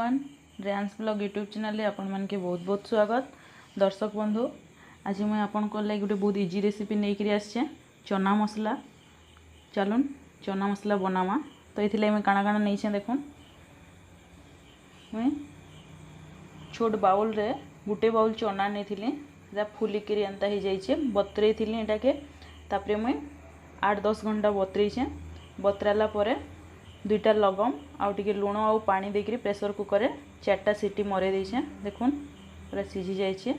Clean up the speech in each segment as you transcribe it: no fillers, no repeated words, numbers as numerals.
Everyone Reigns blog YouTube channel आपण मन के बहुत बहुत स्वागत। दर्शक बंधु आज मुझे आपण को लगे गोटे बहुत इजी रेसिपी नहीं करी आसचे चना मसला। चलून चना मसला बनामा। तो ये मुझे काଣା काଣା नहीं देखून मुझे छोट बाउल रे गोटे बाउल चना नहीं फुलिक एंता हो जाइए बतरे थी यहाँ के तापर मुई 8-10 घंटा बतरेछे। बतराला परे 2टा लगम आउ टिके लुण आउ पानी देकरी प्रेशर कुकर रे 4टा सीटी मरे देछे। देखुन पूरा सिझी जाइए।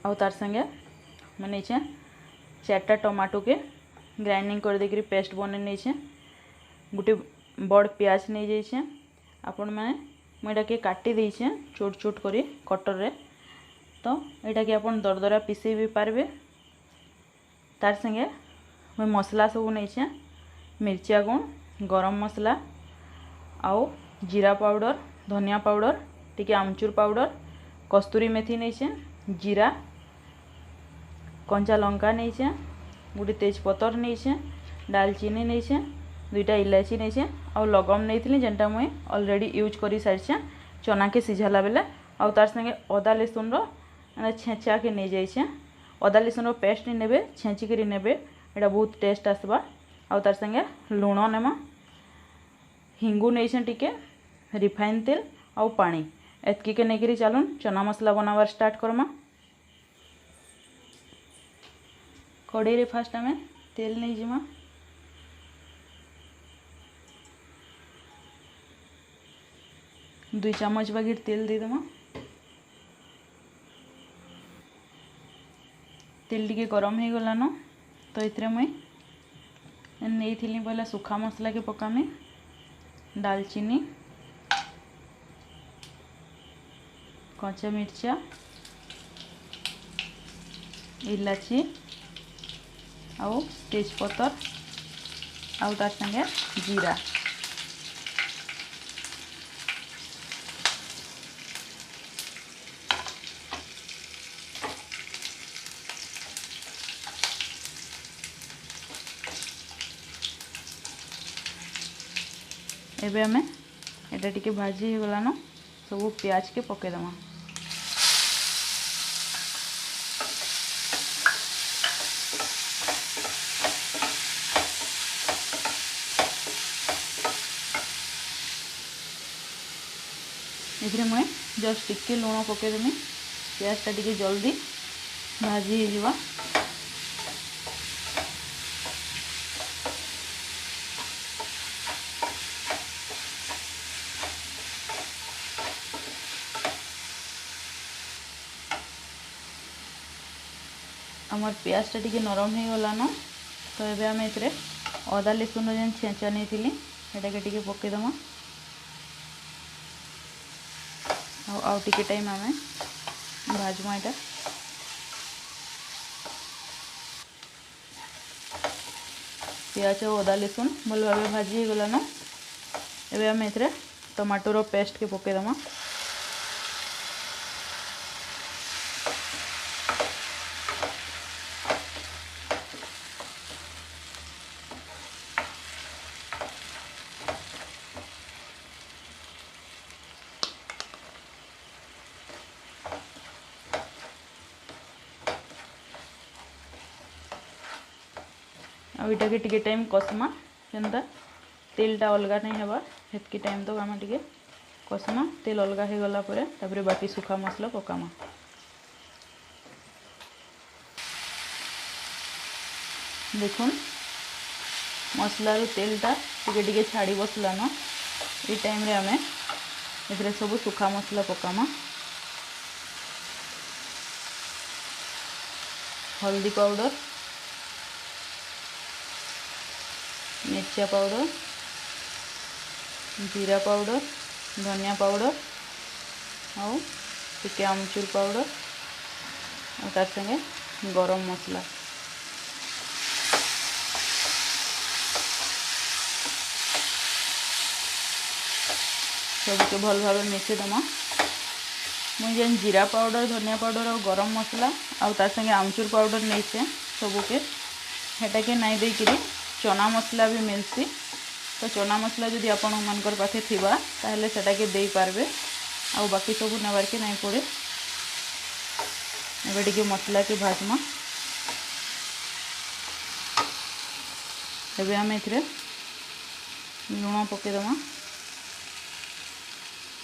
आउ तार संगे मैंने 4टा टमाटो के ग्राइंडिंग कर देकरी पेस्ट बने नहीं गोटे बड़ प्याज नहीं जाइए। आपण मैंने मुझा के काटी देछे छोट छोट करी कटर रे। तो यहाँ के आपण दरदरा पिसे भी पारबे। तार संगे मैं मसला सब नहीं मिर्चा गुण गरम मसला आउ जीरा पाउडर धनिया पाउडर टिके आमचूर पाउडर कस्तूरी मेथी नहीं जीरा कंचा लंका नहीं गोटे तेजपतर नहीं दालचीनी नहीं 2टा इलायची नहीं आउ लगम नहीं जेनटा मुई ऑलरेडी यूज कर सारी चना के सिझाला बेले। आउ तार संगे अदा लसुन छेचा के नहीं जाइए। अदा लसुन पेस्ट नहीं नेबे छेचिक नेबे एटा बहुत टेस्ट आसबा। आउ तार संगे लुण नेमा हिंगू नहीं टिके रिफाइन तेल आउ पानी एतकी के नहीं चलून चना मसला बनावार स्टार्ट करमा। कड़ाई रे फास्ट आमे तेल नहीं जिमा। दुई चामच बागिर तेल दे देमा। तेल टिके गरम हो गलान तो इतरे मुई नहीं थी पहला सुखा मसला के पकामी दालचीनी कंचा मिर्चा इलायची आउ तेजपतर आउ तार संगे जीरा एबे हमें एटा टिके भाजी हो गलान सब प्याज के पकेदमा। इधरे मुझे जस्ट टिके लुण पकेदेमी प्याजटा टिके जल्दी भाजी हो जावा। आमर प्याजटा टिके नरम हो गलान तो ये आम ए अदा लसुन जेन छेचा नहीं थी एटा के पकईदमा। आउ टिके टाइम आम भाजमा एटा प्याज और अदा लसुन भल भाव भाजी हो गलान। एबे आम ए टमाटोर पेस्ट के पकईदमा। आईटा के टिके टाइम कसमा जेनता तेलटा अलगा नहीं हवा हेतकी टाइम तो आम टिके कसमा तेल अलगा हो गला परे तापरे बाकी सुखा मसला पकामा। देखुन मसला रो तेलटा टिके टिके छाड़ी बसलान ये टाइम रे आमे एथरे सब सुखा मसला पकामा। हल्दी पाउडर मिर्चा पाउडर जीरा पाउडर धनिया पाउडर आउ टिके आमचूर पाउडर और तार संगे गरम मसला सबके भल भाव मिसेदमा। मुझे जीरा पाउडर धनिया पाउडर और गरम मसला आउ तार संगे आमचूर पाउडर नहीं सबके हेटा के नहीं देकरी चना मसला भी मिलसी तो चना मसला जदि आपण मानकर पाखे थिबा ताहले सेटा के देई पारबे आ बाकी सब नेबार के नहीं पड़े। एबे टिके मसला के भाजमा। एबे आम एथिरे लुण पकेदमा।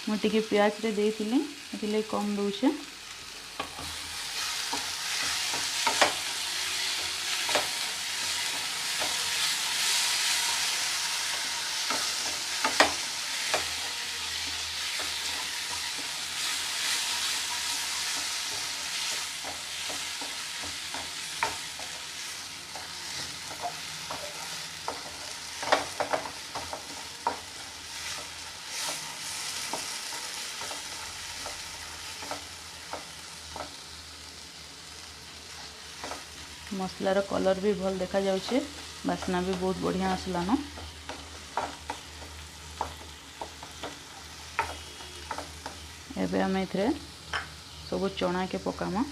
मुझे प्याज रे देइथिली एथिले कम दउछे। मसलार कलर भी भल देखा जाउछे, बास्ना भी बहुत बढ़िया आसलान। एबे आम एथिरे सब चना के पकामा।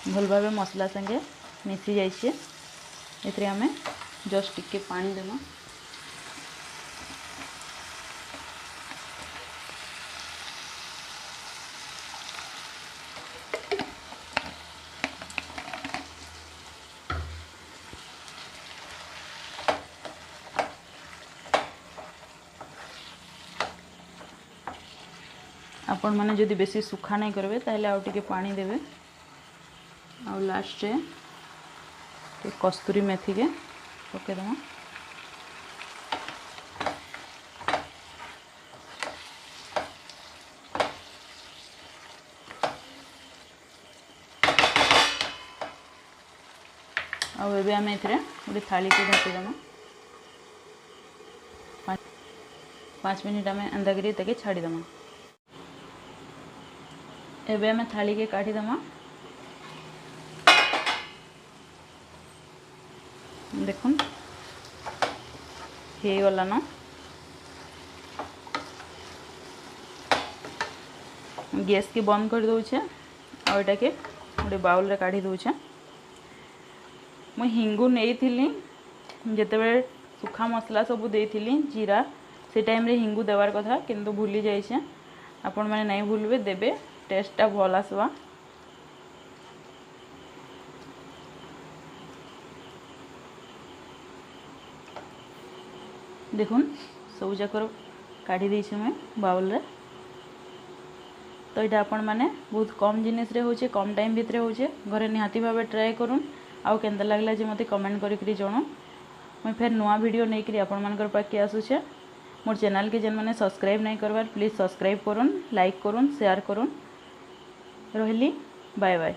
भल भाव मसला संगे मिसी जाइए। एथिरे आमे जस्ट टिके पानी देमा। आपण माने जदि बेसी सुखा नहीं करबे ताहले आउ टिके पानी देबे। और लास्ट कस्तूरी मेथी के पकेदमा। आउ एबे आम एथिरे गोटे थाली के ढाकीदेमा। 5 मिनिट आम एंदा करी ताके छाड़ीदेमा। एबे आम थाली के काढ़ीदेमा। देखुन हो गलान। गैस की बंद कर दउछे और एटा के गोटे बाउल रे काढ़ी दउछे। मुई हिंगु नेइथिली जेते बेले सुखा मसला सब देइथिली जीरा से टाइम रे हिंगु देवार कथा किंतु भूली जाइछे। आपण माने नहीं भूलबे, देबे टेस्टटा भल आसवा। देखुन सब जाकर काढ़ी देइछे मैं बाउल रे। तो ये आपण माने बहुत कम जिनिस रे होचे, कम टाइम भितरे होचे। घरे निहाती भावे ट्राए करूँ। आउ केनता लागला जे मते कमेंट करिकरी जणो। मैं फिर नुआ वीडियो नहीं करी आपण मानकर पाके आसुछे। मोर चैनल के जेन माने सब्सक्राइब नहीं करबार प्लीज सब्सक्राइब करूँ, लाइक करूँ, शेयर करूँ। रहली बाय बाय।